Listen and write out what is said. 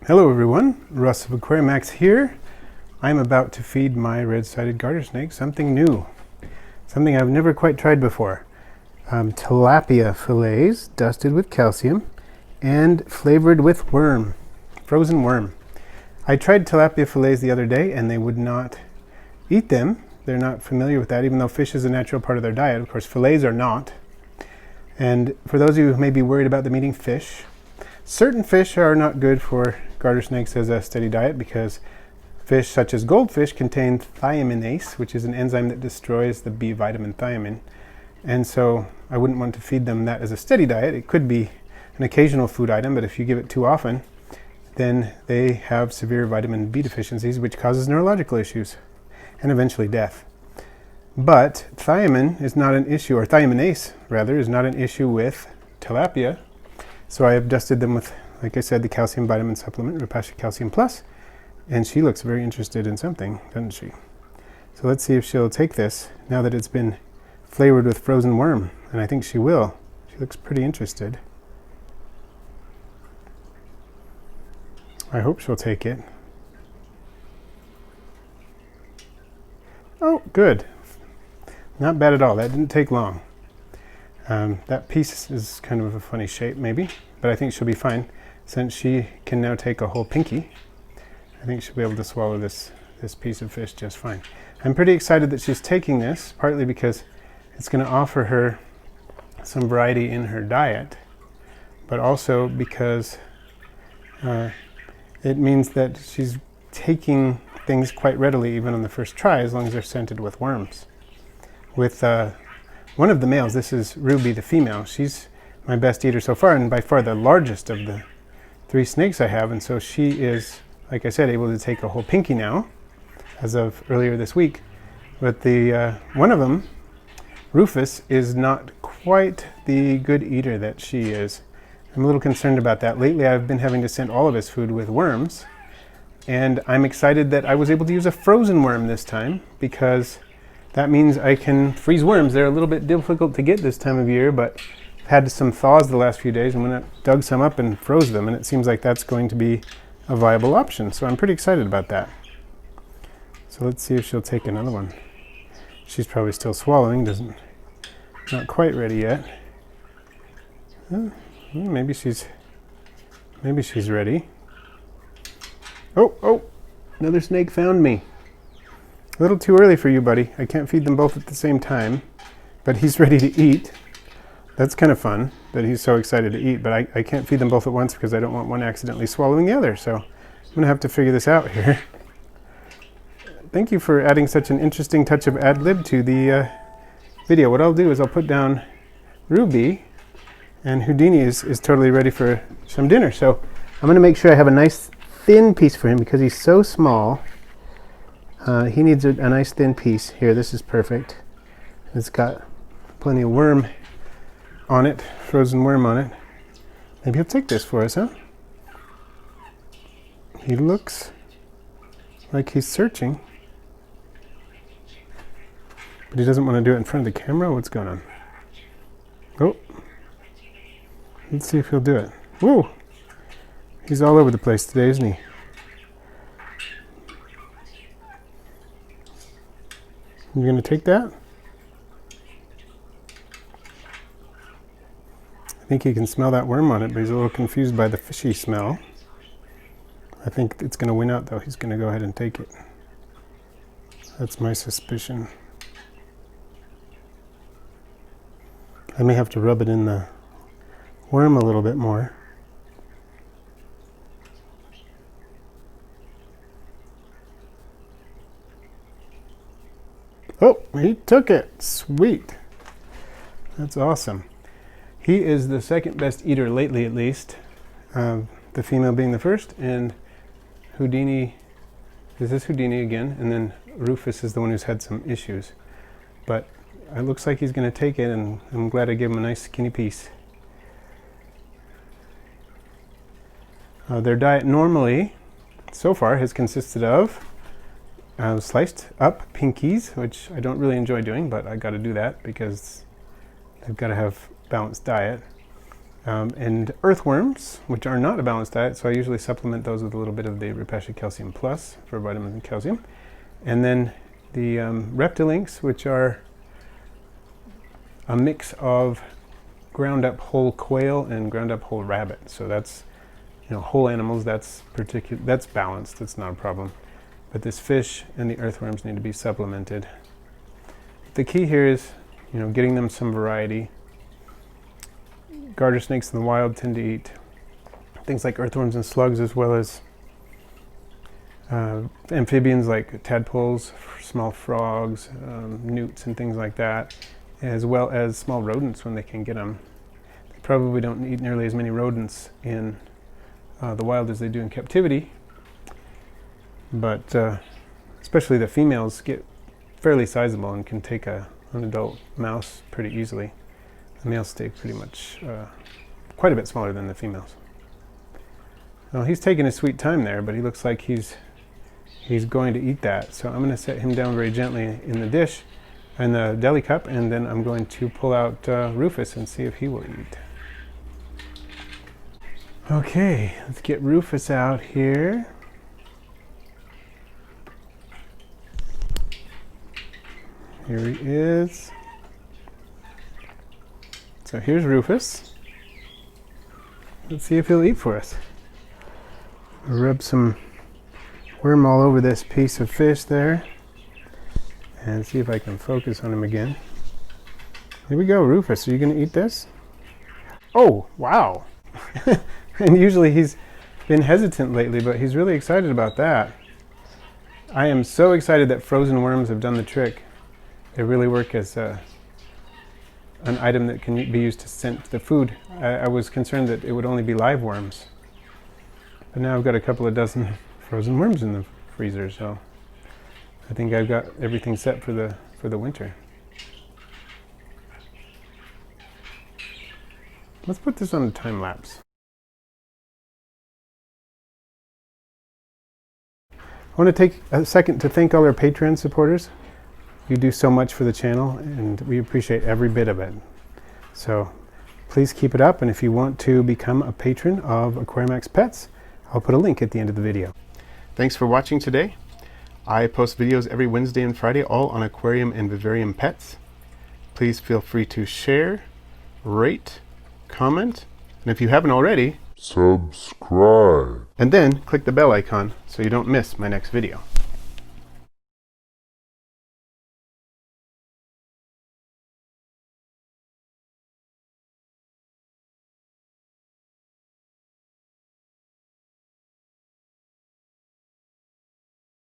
Hello everyone, Russ of Aquarimax here. I'm about to feed my red-sided garter snake something new, something I've never quite tried before. Tilapia fillets dusted with calcium and flavored with worm, frozen worm. I tried tilapia fillets the other day and they would not eat them. They're not familiar with that, even though fish is a natural part of their diet. Of course, fillets are not. And for those of you who may be worried about them eating fish, certain fish are not good for garter snakes as a steady diet because fish such as goldfish contain thiaminase, which is an enzyme that destroys the B vitamin thiamine. And so I wouldn't want to feed them that as a steady diet. It could be an occasional food item, but if you give it too often, then they have severe vitamin B deficiencies, which causes neurological issues and eventually death. But thiamine is not an issue, or thiaminase rather, is not an issue with tilapia. So I have dusted them with, like I said, the calcium vitamin supplement, Repasha Calcium Plus, and she looks very interested in something, doesn't she? So let's see if she'll take this now that it's been flavored with frozen worm, and I think she will. She looks pretty interested. I hope she'll take it. Oh, good. Not bad at all. That didn't take long. That piece is kind of a funny shape maybe, but I think she'll be fine. Since she can now take a whole pinky, I think she'll be able to swallow this piece of fish just fine. I'm pretty excited that she's taking this, partly because it's going to offer her some variety in her diet, but also because it means that she's taking things quite readily even on the first try, as long as they're scented with worms. With one of the males, this is Ruby the female, she's my best eater so far and by far the largest of the 3 snakes I have, and so she is, like I said, able to take a whole pinky now as of earlier this week. But the one of them, Rufus, is not quite the good eater that she is. I'm a little concerned about that. Lately I've been having to scent all of his food with worms, and I'm excited that I was able to use a frozen worm this time, because that means I can freeze worms. They're a little bit difficult to get this time of year, but I've had some thaws the last few days and went and dug some up and froze them, and it seems like that's going to be a viable option. So I'm pretty excited about that. So let's see if she'll take another one. She's probably still swallowing, not quite ready yet. Maybe she's ready. Oh, another snake found me. A little too early for you, buddy. I can't feed them both at the same time, but he's ready to eat. That's kind of fun that he's so excited to eat, but I can't feed them both at once because I don't want one accidentally swallowing the other, so I'm going to have to figure this out here. Thank you for adding such an interesting touch of ad-lib to the video. What I'll do is I'll put down Ruby, and Houdini is totally ready for some dinner, so I'm going to make sure I have a nice thin piece for him because he's so small. He needs a nice thin piece. Here, this is perfect. It's got plenty of worm on it, frozen worm on it. Maybe he'll take this for us, huh? He looks like he's searching, but he doesn't want to do it in front of the camera. What's going on? Oh, let's see if he'll do it. Whoa, he's all over the place today, isn't he? You gonna take that? I think he can smell that worm on it, but he's a little confused by the fishy smell. I think it's gonna win out though. He's gonna go ahead and take it. That's my suspicion. I may have to rub it in the worm a little bit more. Oh, he took it. Sweet. That's awesome. He is the second best eater lately, at least. The female being the first, and Houdini, is this Houdini again? And then Rufus is the one who's had some issues. But it looks like he's going to take it, and I'm glad I gave him a nice skinny piece. Their diet normally, so far, has consisted of sliced up pinkies, which I don't really enjoy doing, but I got to do that because they've got to have balanced diet. And earthworms, which are not a balanced diet, so I usually supplement those with a little bit of the Repashy Calcium Plus for vitamins and calcium. And then the Reptilinks, which are a mix of ground up whole quail and ground up whole rabbit. So that's, whole animals, that's balanced, that's not a problem. But this fish and the earthworms need to be supplemented. The key here is, getting them some variety. Garter snakes in the wild tend to eat things like earthworms and slugs, as well as amphibians like tadpoles, small frogs, newts and things like that, as well as small rodents when they can get them. They probably don't eat nearly as many rodents in the wild as they do in captivity, but especially the females get fairly sizable and can take an adult mouse pretty easily. The males stay pretty much quite a bit smaller than the females. Well, he's taking his sweet time there, but he looks like he's going to eat that. So I'm going to set him down very gently in the dish, in the deli cup, and then I'm going to pull out Rufus and see if he will eat. Okay, let's get Rufus out here. Here he is. So here's Rufus. Let's see if he'll eat for us. I'll rub some worm all over this piece of fish there and see if I can focus on him again. Here we go, Rufus. Are you going to eat this? Oh, wow. And usually he's been hesitant lately, but he's really excited about that. I am so excited that frozen worms have done the trick. They really work as an item that can be used to scent the food. I was concerned that it would only be live worms, but now I've got a couple of dozen frozen worms in the freezer, so I think I've got everything set for the winter. Let's put this on a time lapse. I want to take a second to thank all our Patreon supporters. You do so much for the channel, and we appreciate every bit of it. So please keep it up, and if you want to become a patron of Aquarimax Pets, I'll put a link at the end of the video. Thanks for watching today. I post videos every Wednesday and Friday, all on aquarium and vivarium pets. Please feel free to share, rate, comment, and if you haven't already, subscribe. And then click the bell icon so you don't miss my next video.